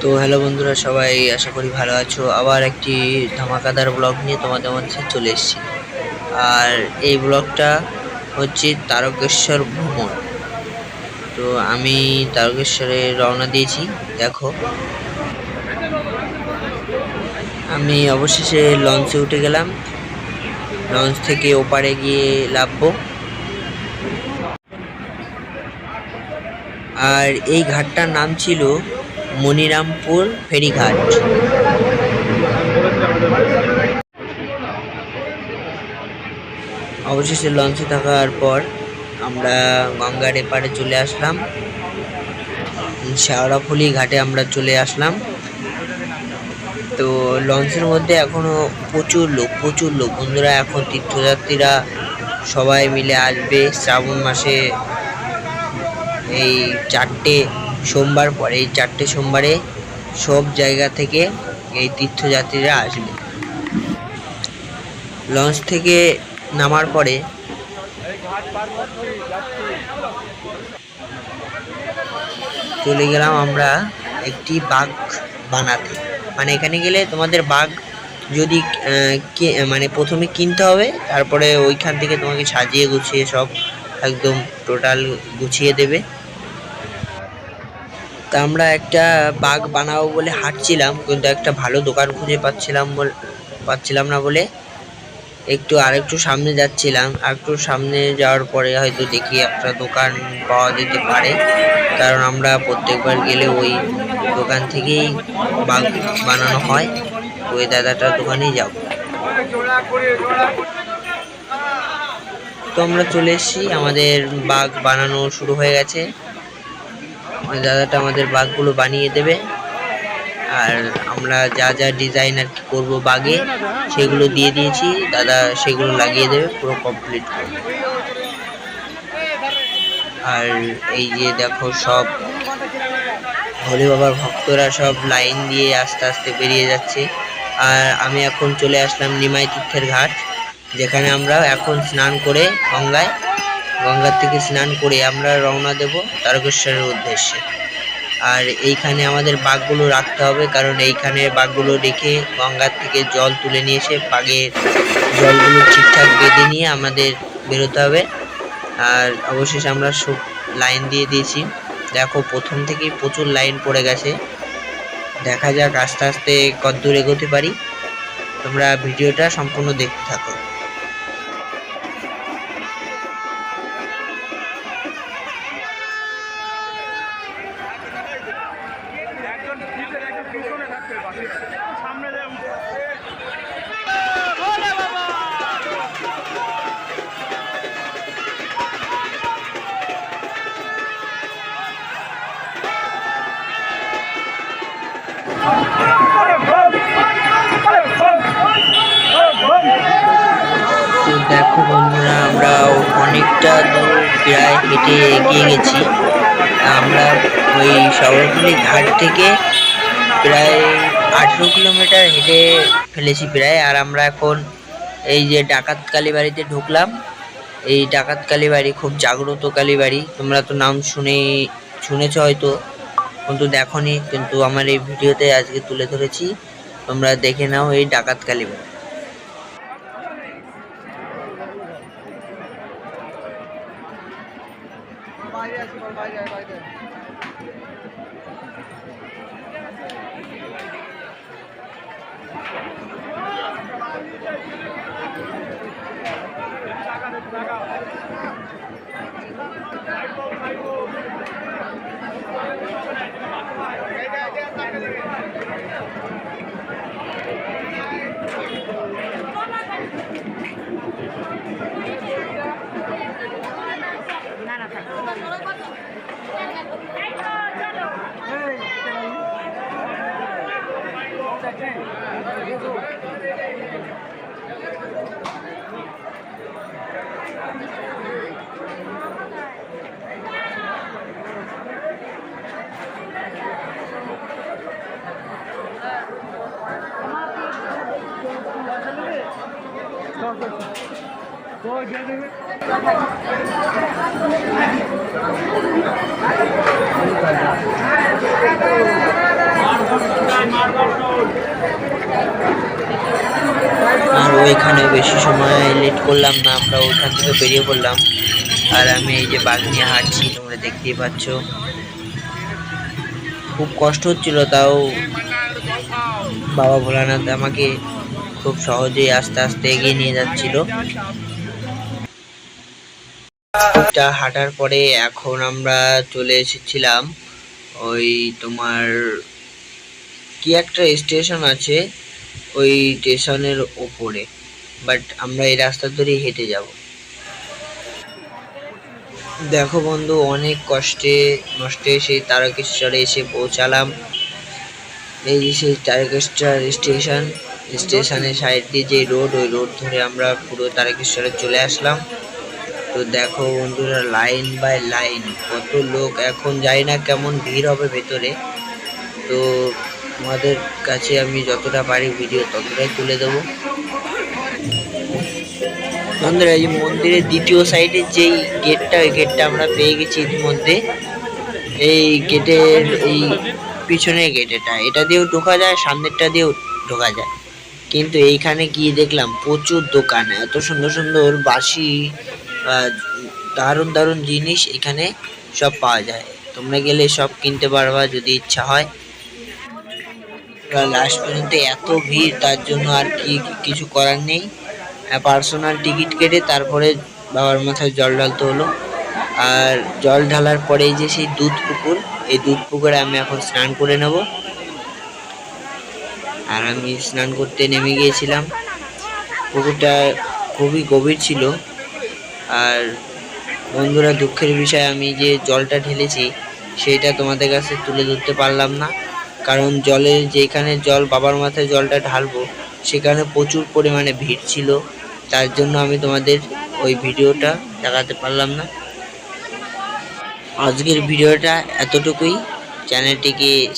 তো হ্যালো বন্ধুরা, সবাই আশা করি ভালো আছো। আবার একটি ধামাকাদার ব্লগ নিয়ে তোমাদের মধ্যে চলে এসেছি। আর এই ব্লগটা হচ্ছে তারকেশ্বর ভ্রমণ। তো আমি তারকেশ্বরে রওনা দিয়েছি। দেখো, আমি অবশেষে লঞ্চে উঠে গেলাম। লঞ্চ থেকে ওপারে গিয়ে নামবো। আর এই ঘাটটার নাম ছিল মনিরামপুর ফেরিঘাট। অবশেষে লঞ্চে থাকার পর আমরা গঙ্গার এপারে চলে আসলাম। শেওড়াফুলি ঘাটে আমরা চলে আসলাম। তো লঞ্চের মধ্যে এখনো প্রচুর লোক বন্ধুরা। এখন তীর্থযাত্রীরা সবাই মিলে আসবে শ্রাবণ মাসে। এই 4টে সোমবার পরে, এই 4টে সোমবারে সব জায়গা থেকে এই তীর্থযাত্রীরা আসবে। লঞ্চ থেকে নামার পরে চলে গেলাম আমরা একটি বাগ বানাতে। মানে এখানে গেলে তোমাদের বাগ যদি মানে প্রথমে কিনতে হবে, তারপরে ওইখান থেকে তোমাকে সাজিয়ে গুছিয়ে সব একদম টোটাল গুছিয়ে দেবে। তা আমরা একটা বাগ বানাবো বলে হাঁটছিলাম, কিন্তু একটা ভালো দোকান খুঁজে পাচ্ছিলাম না বলে আরেকটু সামনে যাচ্ছিলাম। আরেকটু সামনে যাওয়ার পরে হয়তো দেখি একটা দোকান পাওয়া যেতে পারে, কারণ আমরা প্রত্যেকবার গেলে ওই দোকান থেকেই বাগ বানানো হয়। ওই দাদাটার দোকানেই যাব। তো আমরা চলে এসেছি, আমাদের বাগ বানানো শুরু হয়ে গেছে। ওই দাদাটা আমাদের বাগগুলো বানিয়ে দেবে। আর আমরা যা যা ডিজাইন আর কি করবো বাগে, সেগুলো দিয়ে দিয়েছি। দাদা সেগুলো লাগিয়ে দেবে, পুরো কমপ্লিট করবে। আর এই যে দেখো, সব ভোলে বাবার ভক্তরা সব লাইন দিয়ে আস্তে আস্তে বেরিয়ে যাচ্ছে। আর আমি এখন চলে আসলাম নিমাই তীর্থের ঘাট, যেখানে আমরা এখন স্নান করে গঙ্গার থেকে স্নান করে আমরা রওনা দেব তারকেশ্বরের উদ্দেশ্যে। আর এইখানে আমাদের বাঘগুলো রাখতে হবে, কারণ এইখানে বাঘগুলো রেখে গঙ্গার থেকে জল তুলে নিয়ে এসে বাঘের জলগুলো ঠিকঠাক বেঁধে নিয়ে আমাদের বেরোতে হবে। আর অবশেষে আমরা সব লাইন দিয়ে দিয়েছি। দেখো, প্রথম থেকেই প্রচুর লাইন পড়ে গেছে। দেখা যাক আস্তে আস্তে কতদূর এগোতে পারি। তোমরা ভিডিওটা সম্পূর্ণ দেখতে থাকো। দেখো বন্ধুরা, আমরা অনেকটা দূর প্রায় হেঁটে এগিয়ে গেছি। আমরা ওই শেওড়াফুলি ঘাট থেকে প্রায় 18 কিলোমিটার হেঁটে ফেলেছি প্রায়। আর আমরা এখন এই যে ডাকাত কালীবাড়িতে ঢুকলাম। এই ডাকাত কালীবাড়ি খুব জাগ্রত কালীবাড়ি। তোমরা তো নাম শুনেছ হয়তো, কিন্তু দেখোনি। কিন্তু আমার এই ভিডিওতে আজকে তুলে ধরেছি, তোমরা দেখে নাও এই ডাকাত কালীবাড়ি। আর ওইখানে বেশি সময় লেট করলাম না, আমরা ওইখান থেকে বেরিয়ে পড়লাম। আর আমি এই যে বাঘ নিয়ে হাঁটছি, তোমরা দেখতেই পাচ্ছ। খুব কষ্ট হচ্ছিল, তাও বাবা ভোলানাথ আমাকে খুব সহজেই আস্তে আস্তে এগিয়ে নিয়ে যাচ্ছিল। এটা হাঁটার পরে এখন আমরা চলে এসেছিলাম ওই তোমার কি একটা স্টেশন আছে, ওই স্টেশনের ওপরে। বাট আমরা এই রাস্তা ধরেই হেঁটে যাব। দেখো বন্ধু, অনেক কষ্টে নষ্টে সেই তারকেশ্বরে এসে পৌঁছালাম। এই যে সেই তারকেশ্বর স্টেশনের সাইড দিয়ে যে রোড, ওই রোড ধরে আমরা পুরো তারকেশ্বরে চলে আসলাম। তো দেখো বন্ধুরা, লাইন বাই লাইন কত লোক, এখন যাই না কেমন ভিড় হবে ভেতরে। তো তোমাদের কাছে আমি যতটা পারি ভিডিও ততটাই তুলে দেবো। বন্ধুরা, এই মন্দিরের দ্বিতীয় সাইডে যেই গেটটা, ওই গেটটা আমরা পেয়ে গেছি ইতিমধ্যে। এই গেটের এই পিছনের গেট, এটা দিয়েও ঢোকা যায়, সামনেরটা দিয়েও ঢোকা যায়। কিন্তু এইখানে গিয়ে দেখলাম প্রচুর দোকান, এত সুন্দর সুন্দর বাঁশি, দারুণ দারুণ জিনিস এখানে সব পাওয়া যায়। তোমরা গেলে সব কিনতে পারবা যদি ইচ্ছা হয়। লাস্ট পর্যন্ত এত ভিড়, তার জন্য আর কিছু করার নেই। পার্সোনাল টিকিট কেটে তারপরে বাবার মাথায় জল ঢালতে হলো। আর জল ঢালার পরে যে সেই দুধ পুকুর, এই দুধ পুকুরে আমি এখন স্নান করে নেব। আর আমি স্নান করতে নেমে গিয়েছিলাম। পুকুরটা খুবই গভীর ছিল। আর বন্ধুরা, দুঃখের বিষয়, আমি যে জলটা ঢেলেছি সেটা তোমাদের কাছে তুলে ধরতে পারলাম না, কারণ যেখানে জল বাবার মাথায় জলটা ঢালবো সেখানে প্রচুর পরিমাণে ভিড় ছিল। তার জন্য আমি তোমাদের ওই ভিডিওটা দেখাতে পারলাম না। আজকের ভিডিওটা এতটুকুই। চ্যানেলটিকে